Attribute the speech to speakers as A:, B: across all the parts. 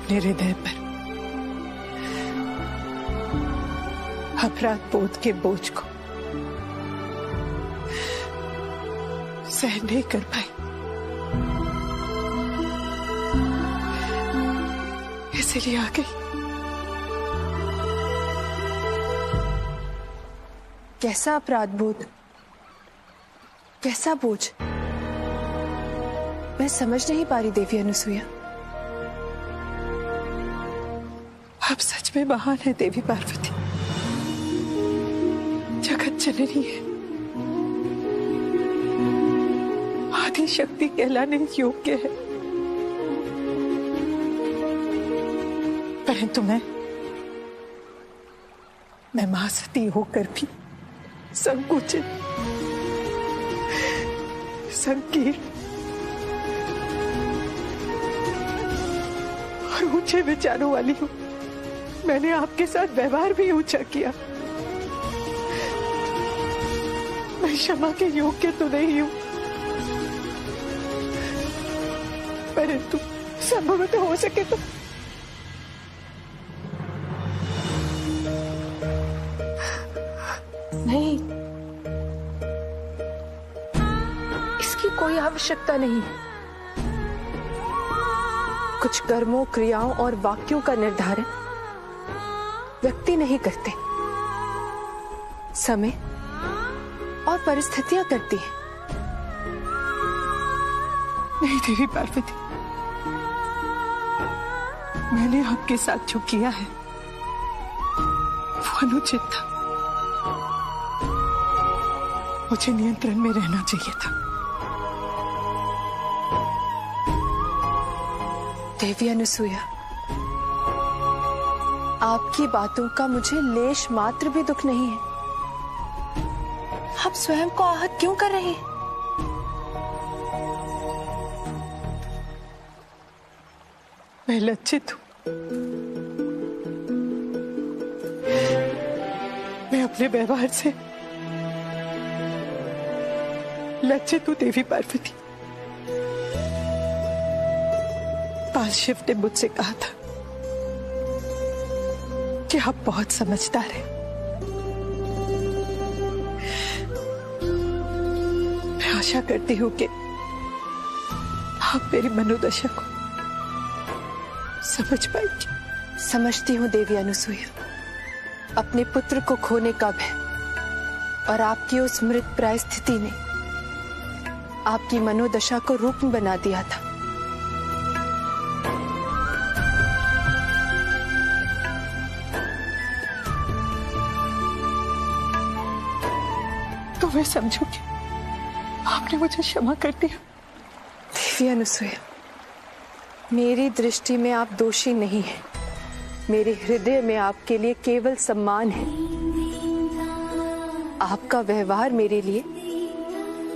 A: अपने हृदय पर अपराध बोध के बोझ को सहन नहीं कर पाई, इसलिए आ गई।
B: कैसा अपराध बोध, कैसा बोझ? मैं समझ नहीं पा रही देवी अनुसुईया।
A: आप सच में महान है देवी पार्वती, जगत जननी है, आदि शक्ति कहलाने योग्य है। परंतु मैं महासती होकर भी संकुचित, संकीर्ण और ऊंचे विचारों वाली हूं। मैंने आपके साथ व्यवहार भी ऊंचा किया। मैं क्षमा के योग्य तो नहीं हूं, परंतु संभवतः हो सके तो
B: नहीं, इसकी कोई आवश्यकता नहीं। कुछ कर्मों, क्रियाओं और वाक्यों का निर्धारण व्यक्ति नहीं करते, समय और परिस्थितियां करती हैं।
A: नहीं देवी पार्वती, मैंने आपके साथ जो किया है वो अनुचित था। मुझे नियंत्रण में रहना चाहिए था।
B: देवी अनुसुईया, आपकी बातों का मुझे लेश मात्र भी दुख नहीं है। आप स्वयं को आहत क्यों कर रही हैं?
A: मैं लज्जित हूं। मैं अपने व्यवहार से लज्जित हूं देवी पार्वती। बाल शिव ने मुझसे कहा था कि आप बहुत समझदार हैं। मैं आशा करती हूं कि आप मेरी मनोदशा को समझ पाएंगी।
B: समझती हूँ देवी अनुसुईया। अपने पुत्र को खोने का भय और आपकी उस मृत प्राय स्थिति ने आपकी मनोदशा को रूप बना दिया था।
A: तो मैं समझूंगी आपने मुझे क्षमा कर दिया।
B: देवी अनुसुईया, मेरी दृष्टि में आप दोषी नहीं हैं। मेरे हृदय में आपके लिए केवल सम्मान है। आपका व्यवहार मेरे लिए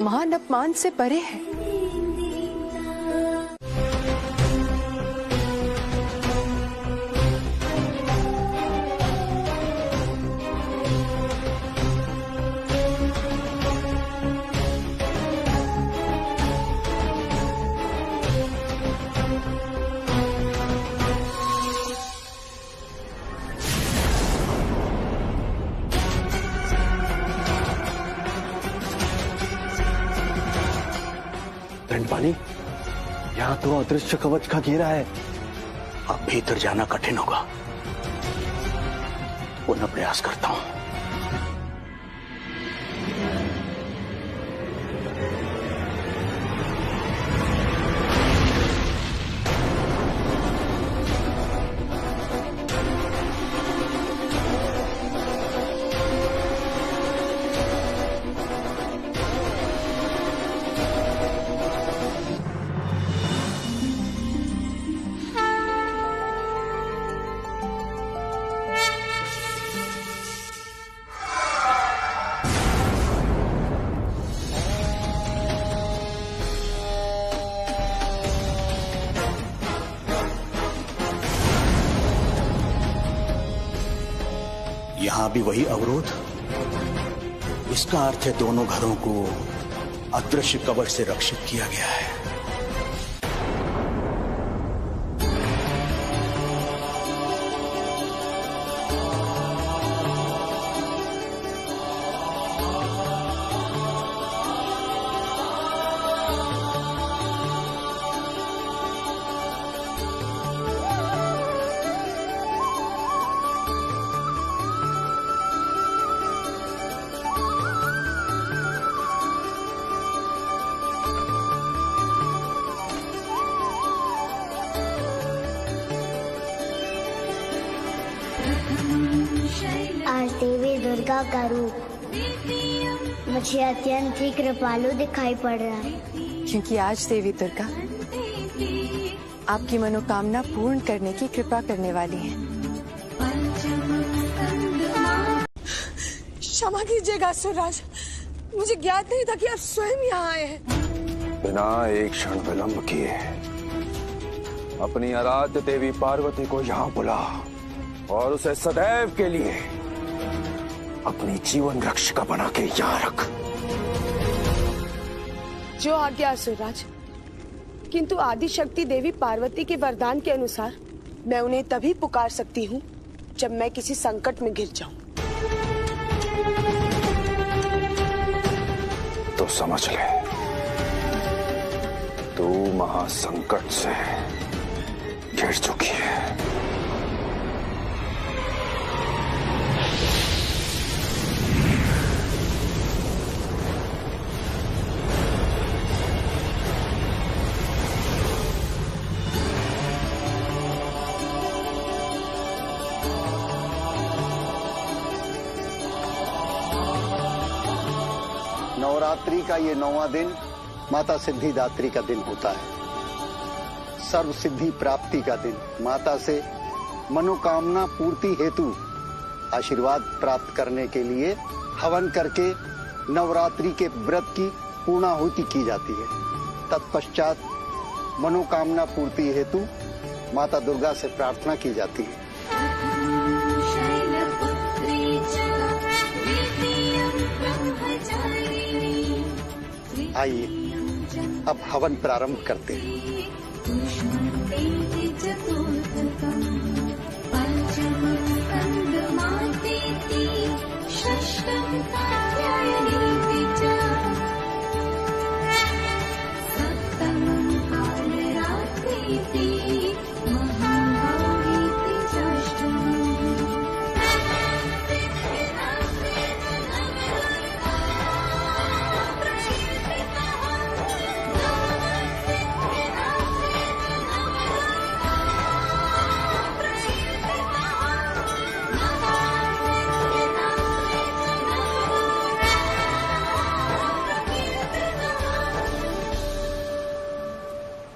B: महान अपमान से परे है।
C: दंडपानी, यहाँ तो अदृश्य कवच का घेरा है। अब भीतर जाना कठिन होगा। पुनः प्रयास करता हूं। यहां भी वही अवरोध। इसका अर्थ है दोनों घरों को अदृश्य कवच से रक्षित किया गया है।
D: आज देवी दुर्गा का रूप मुझे अत्यंत ही कृपालु दिखाई पड़ रहा है,
B: क्योंकि आज देवी दुर्गा आपकी मनोकामना पूर्ण करने की कृपा करने वाली हैं।
E: क्षमा कीजिएगा असुरराज, मुझे ज्ञात नहीं था कि आप स्वयं यहाँ आए हैं।
F: बिना एक क्षण विलंब किए अपनी आराध्य देवी पार्वती को यहाँ बुला और उसे सदैव के लिए अपनी जीवन रक्षिका बना के यहाँ रख।
E: जो आज्ञा असुरराज, किंतु आदि शक्ति देवी पार्वती के वरदान के अनुसार मैं उन्हें तभी पुकार सकती हूँ जब मैं किसी संकट में घिर जाऊं।
F: तो समझ ले, तू महासंकट से घिर चुकी है।
G: नवरात्रि का ये 9वां दिन माता सिद्धिदात्री का दिन होता है। सर्व सिद्धि प्राप्ति का दिन, माता से मनोकामना पूर्ति हेतु आशीर्वाद प्राप्त करने के लिए हवन करके नवरात्रि के व्रत की पूर्णाहुति की जाती है। तत्पश्चात मनोकामना पूर्ति हेतु माता दुर्गा से प्रार्थना की जाती है। आइए अब हवन प्रारंभ करते हैं।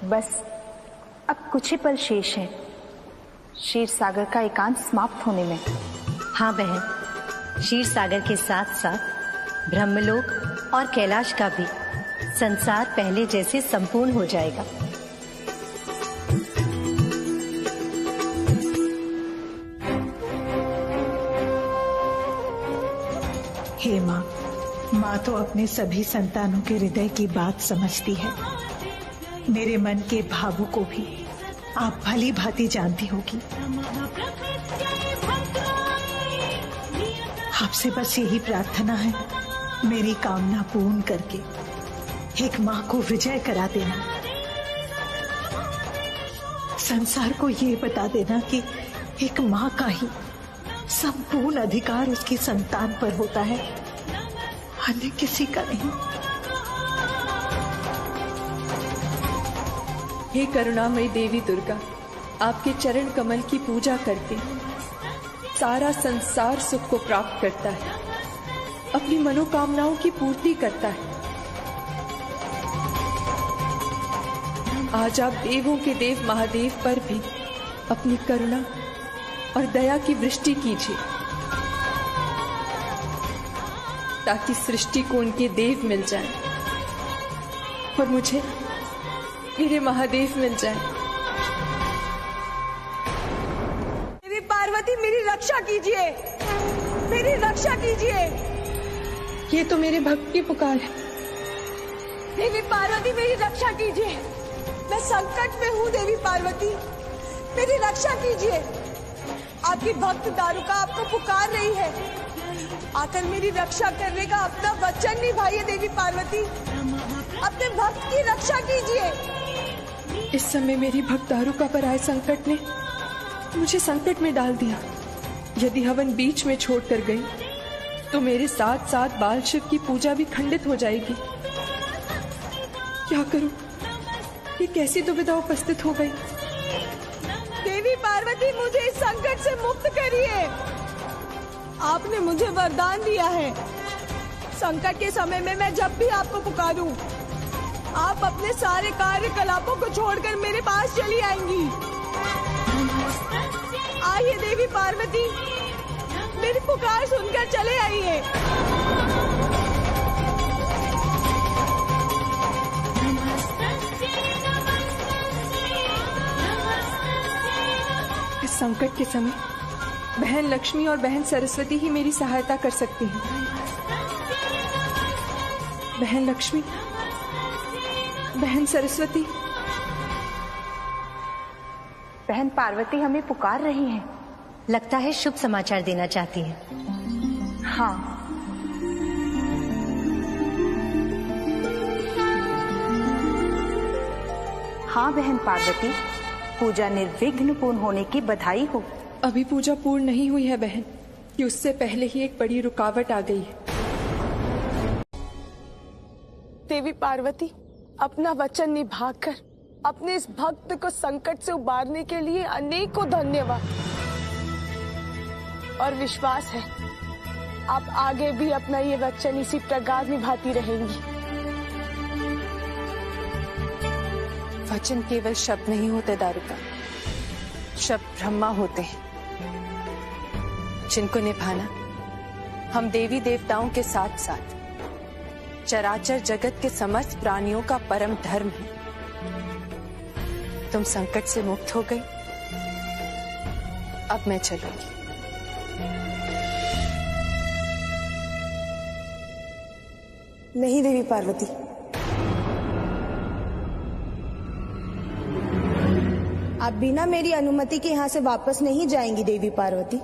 H: बस अब कुछ ही पल शेष है क्षीर सागर का एकांत समाप्त होने में।
I: हाँ बहन, क्षीर सागर के साथ साथ ब्रह्मलोक और कैलाश का भी संसार पहले जैसे संपूर्ण हो जाएगा।
A: हे माँ, माँ तो अपने सभी संतानों के हृदय की बात समझती है। मेरे मन के भावों को भी आप भली भांति जानती होगी। आपसे बस यही प्रार्थना है, मेरी कामना पूर्ण करके एक माँ को विजय करा देना। संसार को ये बता देना कि एक माँ का ही संपूर्ण अधिकार उसकी संतान पर होता है, अन्य किसी का नहीं।
B: हे करुणामयी देवी दुर्गा, आपके चरण कमल की पूजा करके सारा संसार सुख को प्राप्त करता है, अपनी मनोकामनाओं की पूर्ति करता है। आज आप देवों के देव महादेव पर भी अपनी करुणा और दया की वृष्टि कीजिए, ताकि सृष्टि को उनके देव मिल जाए और मुझे मेरे महादेव मिल जाए।
E: देवी पार्वती, मेरी रक्षा कीजिए, मेरी रक्षा कीजिए। ये तो मेरे भक्त की पुकार है। देवी पार्वती, मेरी रक्षा कीजिए, मैं संकट में हूँ। देवी पार्वती, मेरी रक्षा कीजिए। आपकी भक्त दारुका आपको पुकार रही है, आकर मेरी रक्षा करने का अपना वचन निभाइए। देवी पार्वती, अपने भक्त की रक्षा कीजिए।
B: इस समय मेरी भक्त दारुका पर आए संकट ने मुझे संकट में डाल दिया। यदि हवन बीच में छोड़कर गई तो मेरे साथ साथ बाल शिव की पूजा भी खंडित हो जाएगी। क्या करूं? ये कैसी दुविधा उपस्थित हो गई।
E: देवी पार्वती, मुझे इस संकट से मुक्त करिए। आपने मुझे वरदान दिया है, संकट के समय में मैं जब भी आपको पुकारूं, आप अपने सारे कार्यकलापों को छोड़कर मेरे पास चली आएंगी। आइए देवी पार्वती, मेरी पुकार सुनकर चले आइए।
B: इस संकट के समय बहन लक्ष्मी और बहन सरस्वती ही मेरी सहायता कर सकती हैं। बहन लक्ष्मी, बहन सरस्वती।
H: बहन पार्वती हमें पुकार रही हैं।
I: लगता है शुभ समाचार देना चाहती है।
H: हाँ, हाँ बहन पार्वती, पूजा निर्विघ्न पूर्ण होने की बधाई हो।
B: अभी पूजा पूर्ण नहीं हुई है बहन, कि उससे पहले ही एक बड़ी रुकावट आ गई है।
E: देवी पार्वती, अपना वचन निभाकर अपने इस भक्त को संकट से उबारने के लिए अनेकों धन्यवाद। और विश्वास है आप आगे भी अपना ये वचन इसी प्रकार निभाती रहेंगी।
B: वचन केवल शब्द नहीं होते दारुका, शब्द ब्रह्मा होते हैं, जिनको निभाना हम देवी देवताओं के साथ साथ चराचर जगत के समस्त प्राणियों का परम धर्म है। तुम संकट से मुक्त हो गई, अब मैं चलूंगी।
E: नहीं देवी पार्वती, आप बिना मेरी अनुमति के यहाँ से वापस नहीं जाएंगी देवी पार्वती।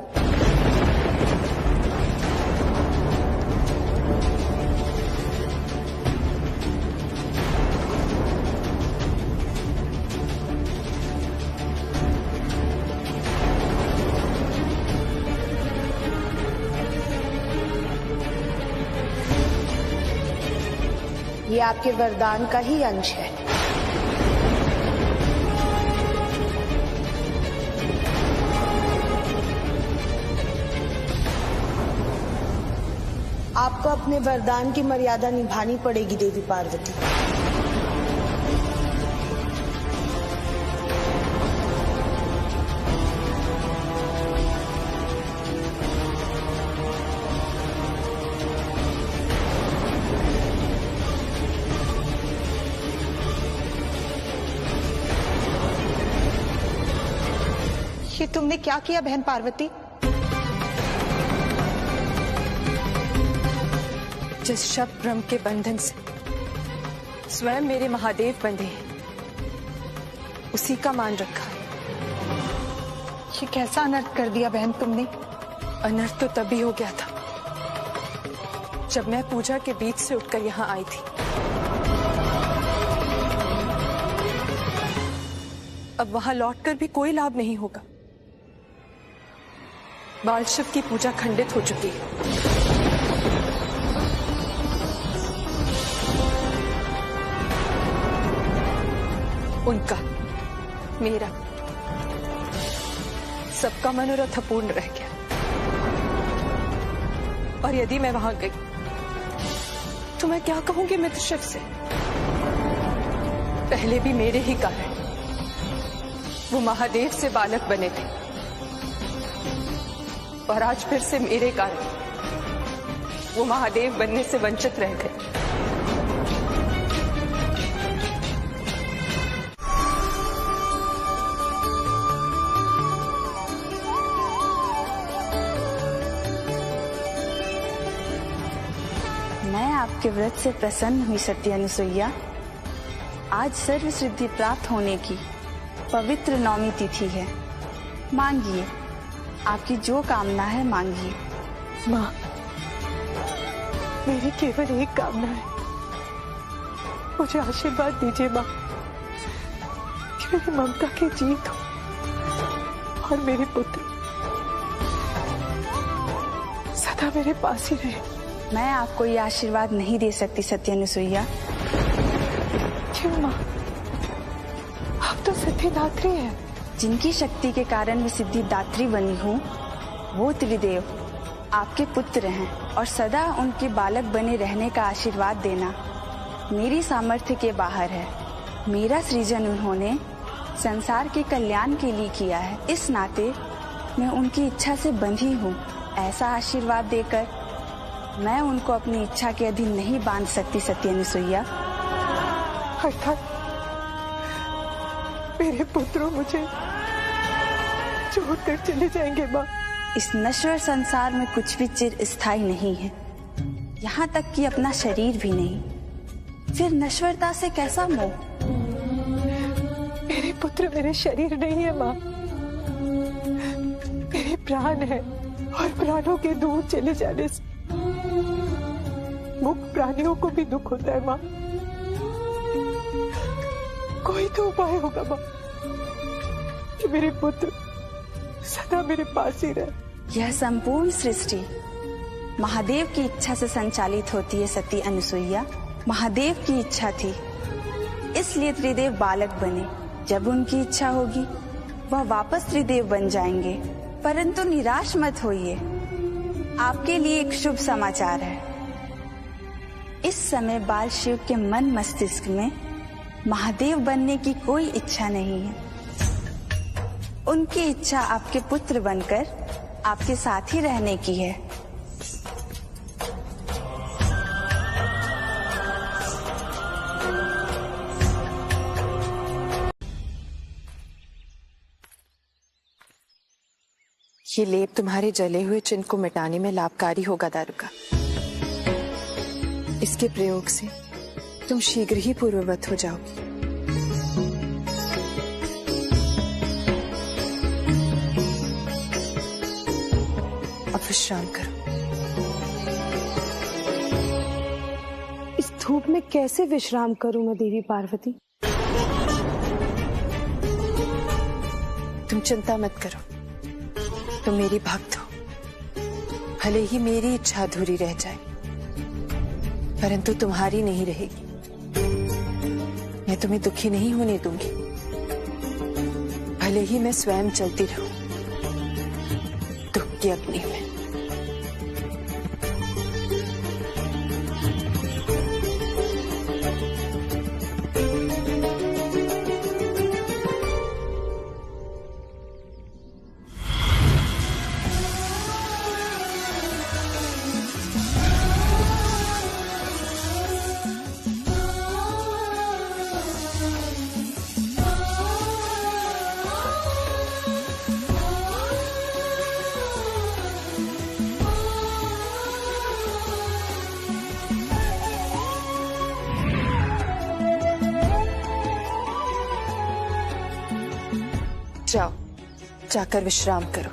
E: ये आपके वरदान का ही अंश है। आपको अपने वरदान की मर्यादा निभानी पड़ेगी देवी पार्वती।
A: ये तुमने क्या किया बहन पार्वती?
B: जिस शब्द ब्रह्म के बंधन से स्वयं मेरे महादेव बंधे हैं, उसी का मान रखा है।
A: ये कैसा अनर्थ कर दिया बहन तुमने?
B: अनर्थ तो तभी हो गया था जब मैं पूजा के बीच से उठकर यहाँ आई थी। अब वहां लौटकर भी कोई लाभ नहीं होगा। बाल शिव की पूजा खंडित हो चुकी है। उनका, मेरा, सबका मनोरथ पूर्ण रह गया। और यदि मैं वहां गई तो मैं क्या कहूंगी मित्र शिव से? पहले भी मेरे ही कारण वो महादेव से बालक बने थे, और आज फिर से मेरे कारण वो महादेव बनने से वंचित रह गए।
H: मैं आपके व्रत से प्रसन्न हुई सत्य अनुसुईया। आज सर्व सिद्धि प्राप्त होने की पवित्र नवमी तिथि है। मांगिए, आपकी जो कामना है मांगिए।
A: माँ, मेरी केवल एक कामना है, मुझे आशीर्वाद दीजिए माँ कि मेरी ममता की जीत हो और मेरे पुत्र सदा मेरे पास ही रहे।
H: मैं आपको ये आशीर्वाद नहीं दे सकती सत्य अनुसुईया।
A: क्यों माँ? आप तो सिद्धिदात्री हैं।
H: जिनकी शक्ति के कारण मैं सिद्धिदात्री बनी हूँ वो त्रिदेव आपके पुत्र हैं और सदा उनके बालक बने रहने का आशीर्वाद देना मेरी सामर्थ्य के बाहर है। मेरा सृजन उन्होंने संसार के कल्याण के लिए किया है, इस नाते मैं उनकी इच्छा से बंधी हूँ। ऐसा आशीर्वाद देकर मैं उनको अपनी इच्छा के अधीन नहीं बांध सकती सत्यानुसुईया।
B: अर्थात मेरे पुत्रों मुझे छोड़कर चले जाएंगे माँ।
H: इस नश्वर संसार में कुछ भी चिर स्थायी नहीं है, यहाँ तक कि अपना शरीर भी नहीं। फिर नश्वरता से कैसा मोह?
B: मेरे पुत्र मेरे शरीर नहीं है माँ, मेरे प्राण है और प्राणों के दूर चले जाने से मुक्त प्राणियों को भी दुख होता है माँ। कोई तो उपाय होगा माँ कि मेरे पुत्र सदा मेरे पास ही रहे।
H: यह संपूर्ण सृष्टि महादेव की इच्छा से संचालित होती है सती अनुसुईया। महादेव की इच्छा थी, इसलिए त्रिदेव बालक बने। जब उनकी इच्छा होगी वह वापस त्रिदेव बन जाएंगे। परंतु निराश मत होइए, आपके लिए एक शुभ समाचार है। इस समय बाल शिव के मन मस्तिष्क में महादेव बनने की कोई इच्छा नहीं है। उनकी इच्छा आपके पुत्र बनकर आपके साथ ही रहने की है।
B: ये लेप तुम्हारे जले हुए चिन्ह को मिटाने में लाभकारी होगा दारुका। इसके प्रयोग से तुम शीघ्र ही पूर्ववत हो जाओगी। अब विश्राम करो।
E: इस धूप में कैसे विश्राम करूं मैं देवी पार्वती?
B: तुम चिंता मत करो, तुम मेरी भक्त हो। भले ही मेरी इच्छा अधूरी रह जाए, परंतु तुम्हारी नहीं रहेगी। मैं तुम्हें दुखी नहीं होने दूंगी, भले ही मैं स्वयं चलती रहूं दुख की अग्नि में। जाओ, जाकर विश्राम करो।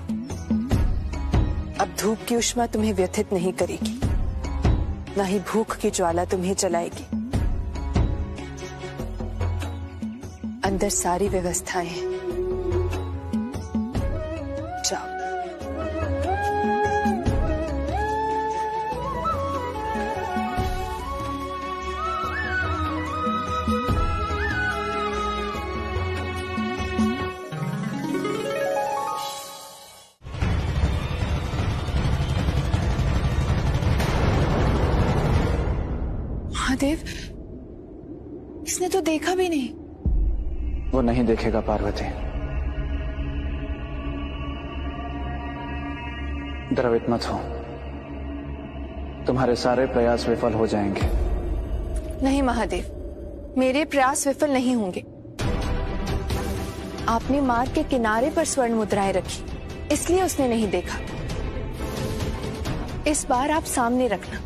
B: अब धूप की उष्मा तुम्हें व्यथित नहीं करेगी, ना ही भूख की ज्वाला तुम्हें जलाएगी। अंदर सारी व्यवस्थाएं हैं, जाओ। महादेव, इसने तो देखा भी नहीं।
C: वो नहीं देखेगा पार्वती। द्रवित मत हो, तुम्हारे सारे प्रयास विफल हो जाएंगे।
B: नहीं महादेव, मेरे प्रयास विफल नहीं होंगे। आपने मार्ग के किनारे पर स्वर्ण मुद्राएं रखी, इसलिए उसने नहीं देखा। इस बार आप सामने रखना,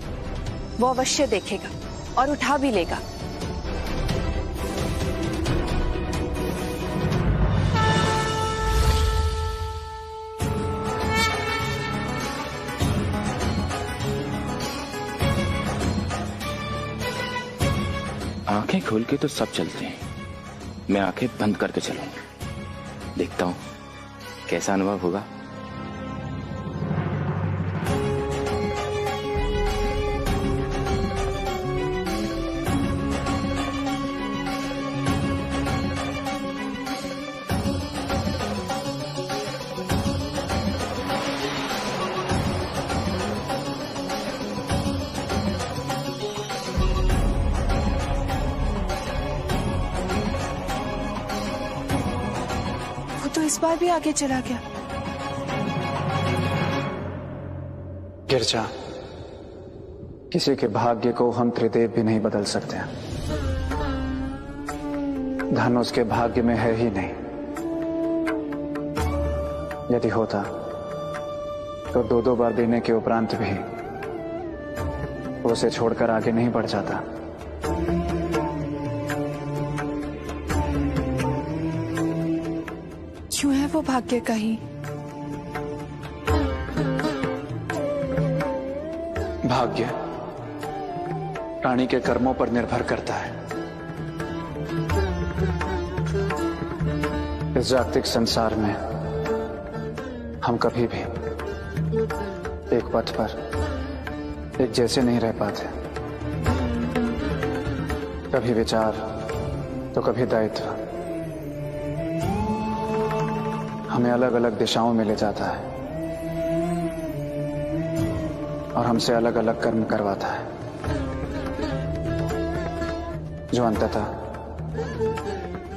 B: वो अवश्य देखेगा और उठा भी लेगा।
J: आंखें खोल के तो सब चलते हैं, मैं आंखें बंद करके चलूंगा। देखता हूं कैसा अनुभव होगा।
B: इस बार भी आगे चला गया।
C: गिरजा, किसी के भाग्य को हम त्रिदेव भी नहीं बदल सकते हैं। धन उसके भाग्य में है ही नहीं। यदि होता तो दो बार देने के उपरांत भी वो उसे छोड़कर आगे नहीं बढ़ जाता।
B: क्यों है वो भाग्य का ही?
C: भाग्य प्राणी के कर्मों पर निर्भर करता है। इस जागतिक संसार में हम कभी भी एक पथ पर एक जैसे नहीं रह पाते। कभी विचार तो कभी दायित्व हमें अलग अलग दिशाओं में ले जाता है और हमसे अलग अलग कर्म करवाता है, जो अंततः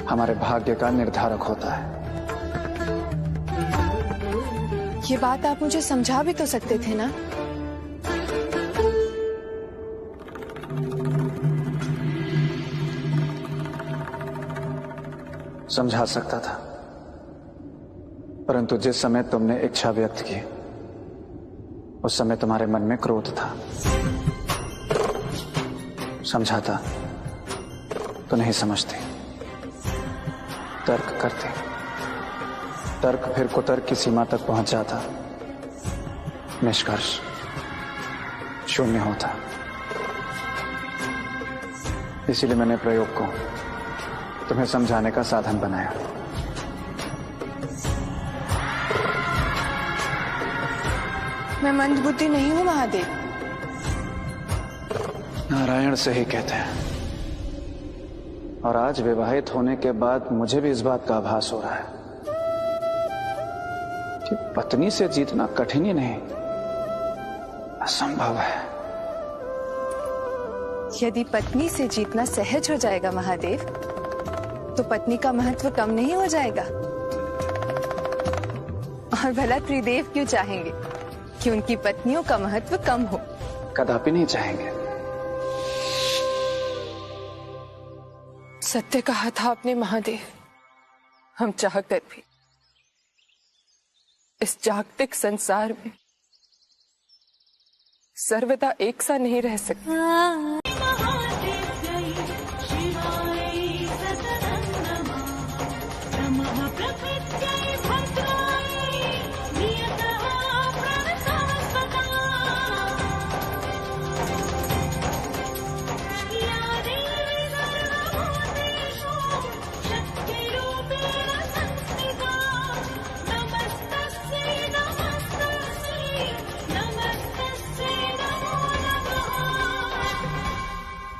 C: हमारे भाग्य का निर्धारक होता है।
B: ये बात आप मुझे समझा भी तो सकते थे ना?
C: समझा सकता था, परंतु जिस समय तुमने इच्छा व्यक्त की उस समय तुम्हारे मन में क्रोध था। समझाता तो नहीं समझते, तर्क करते, तर्क फिर कुतर्क की सीमा तक पहुंच जाता, निष्कर्ष शून्य होता। इसीलिए मैंने प्रयोग को तुम्हें समझाने का साधन बनाया।
B: मैं मंदबुद्धि नहीं हूं महादेव।
C: नारायण से ही कहते हैं। और आज विवाहित होने के बाद मुझे भी इस बात का आभास हो रहा है कि पत्नी से जीतना कठिन ही नहीं, असंभव है।
B: यदि पत्नी से जीतना सहज हो जाएगा महादेव, तो पत्नी का महत्व कम नहीं हो जाएगा। और भला त्रिदेव क्यों चाहेंगे कि उनकी पत्नियों का महत्व कम हो?
C: कदापि नहीं चाहेंगे।
B: सत्य कहा था आपने महादेव। हम चाहकर भी इस जागतिक संसार में सर्वदा एक सा नहीं रह सकते।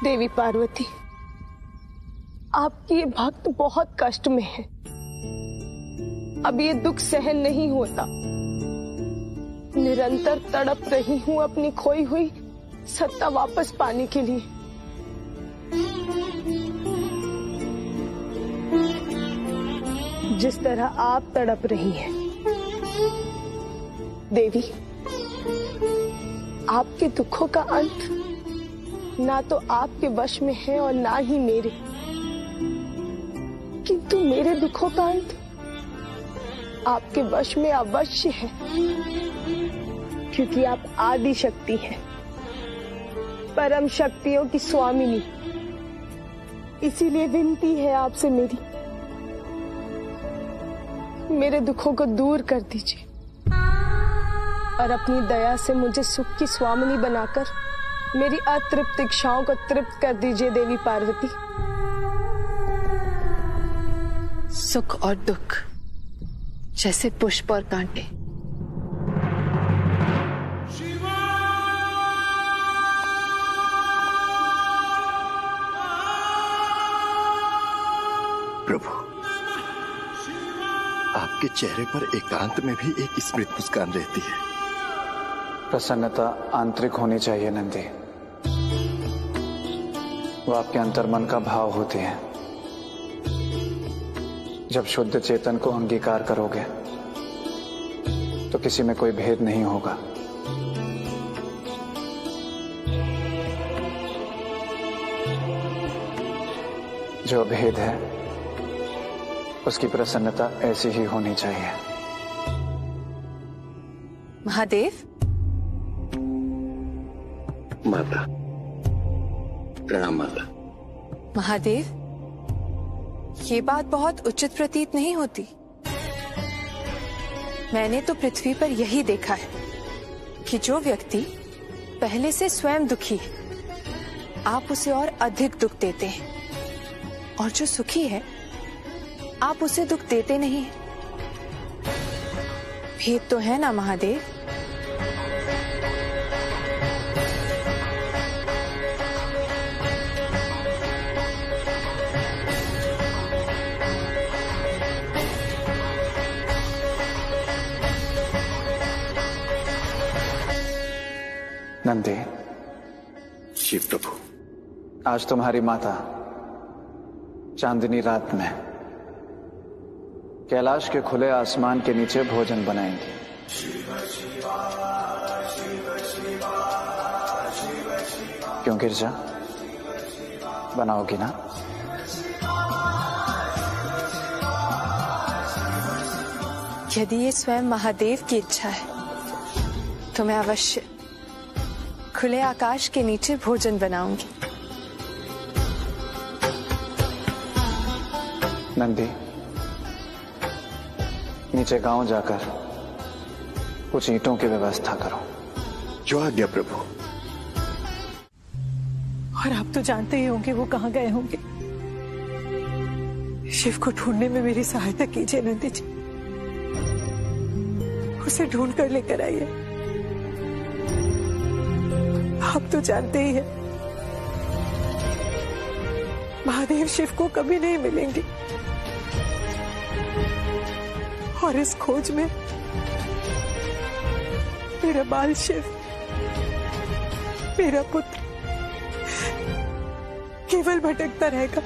K: देवी पार्वती, आपकी ये भक्त बहुत कष्ट में है। अब ये दुख सहन नहीं होता। निरंतर तड़प रही हूँ अपनी खोई हुई सत्ता वापस पाने के लिए। जिस तरह आप तड़प रही हैं। देवी, आपके दुखों का अंत ना तो आपके वश में है और ना ही मेरे, किंतु मेरे दुखों का अंत आपके वश में अवश्य है, क्योंकि आप आदि शक्ति हैं, परम शक्तियों की स्वामिनी। इसीलिए विनती है आपसे मेरी, मेरे दुखों को दूर कर दीजिए और अपनी दया से मुझे सुख की स्वामिनी बनाकर मेरी अतृप्त इच्छाओं को तृप्त कर दीजिए देवी पार्वती।
B: सुख और दुख जैसे पुष्प और कांटे।
L: प्रभु, आपके चेहरे पर एकांत में भी एक स्मृत मुस्कान रहती है।
C: प्रसन्नता आंतरिक होनी चाहिए नंदी, वो आपके अंतर्मन का भाव होती है, जब शुद्ध चेतन को अंगीकार करोगे तो किसी में कोई भेद नहीं होगा। जो भेद है उसकी प्रसन्नता ऐसी ही होनी चाहिए।
B: महादेव।
L: माता प्रणाम। माता।
B: महादेव, ये बात बहुत उचित प्रतीत नहीं होती। मैंने तो पृथ्वी पर यही देखा है कि जो व्यक्ति पहले से स्वयं दुखी है, आप उसे और अधिक दुख देते हैं, और जो सुखी है आप उसे दुख देते नहीं हैं। भेद तो है ना महादेव?
C: नंदी।
L: शिव प्रभु।
C: आज तुम्हारी माता चांदनी रात में कैलाश के खुले आसमान के नीचे भोजन बनाएंगी। क्यों गिरजा, बनाओगी ना?
B: यदि ये स्वयं महादेव की इच्छा है तो मैं अवश्य खुले आकाश के नीचे भोजन बनाऊंगी।
C: नंदी, नीचे गांव जाकर कुछ ईंटों की व्यवस्था करो।
L: जो आज्ञा प्रभु।
A: और आप तो जानते ही होंगे वो कहाँ गए होंगे। शिव को ढूंढने में मेरी सहायता कीजिए नंदी जी। उसे ढूंढ कर लेकर आइए। आप तो जानते ही हैं महादेव शिव को कभी नहीं मिलेंगे, और इस खोज में मेरा बाल शिव, मेरा पुत्र केवल भटकता रहेगा।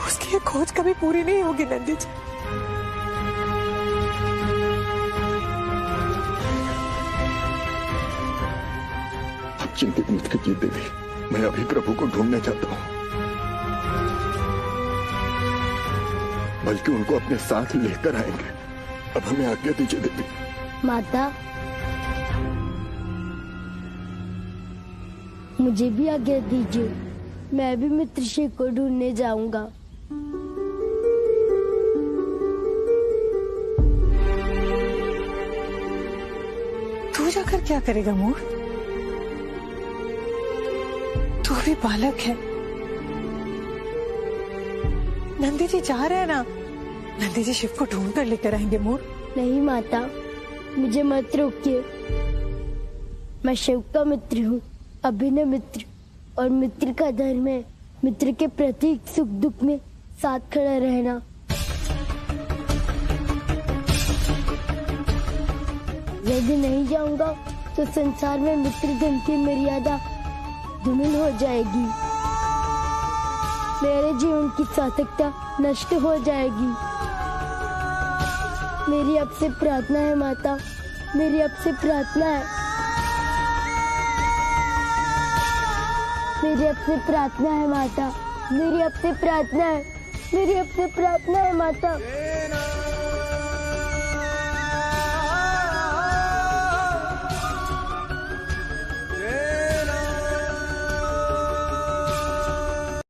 A: उसकी ये खोज कभी पूरी नहीं होगी नंदी जी।
L: चिंतित मत कीजिए देवी, मैं अभी प्रभु को ढूंढने जाता हूँ, बल्कि उनको अपने साथ लेकर आएंगे। अब हमें आज्ञा दीजिए देवी।
D: माता, मुझे भी आज्ञा दीजिए, मैं भी मित्र शिव को ढूंढने जाऊंगा।
A: तू जाकर क्या करेगा मूर्ख? तू भी बालक है। नंदी जी जा रहे हैं ना, नंदी जी शिव को ढूंढ कर लेकर आएंगे मूर्ख।
D: नहीं माता, मुझे मत रोकिए। मैं शिव का मित्र हूँ, अभिनव मित्र, और मित्र का धर्म है मित्र के प्रतीक सुख दुख में साथ खड़ा रहना। यदि नहीं जाऊंगा तो संसार में मित्र धन की मर्यादा धूमिल हो जाएगी, मेरे जीवन की सार्थकता नष्ट हो जाएगी। मेरी आपसे प्रार्थना है माता, मेरी आपसे प्रार्थना है, मेरी आपसे प्रार्थना है माता, मेरी आपसे प्रार्थना है, मेरी आपसे प्रार्थना है माता।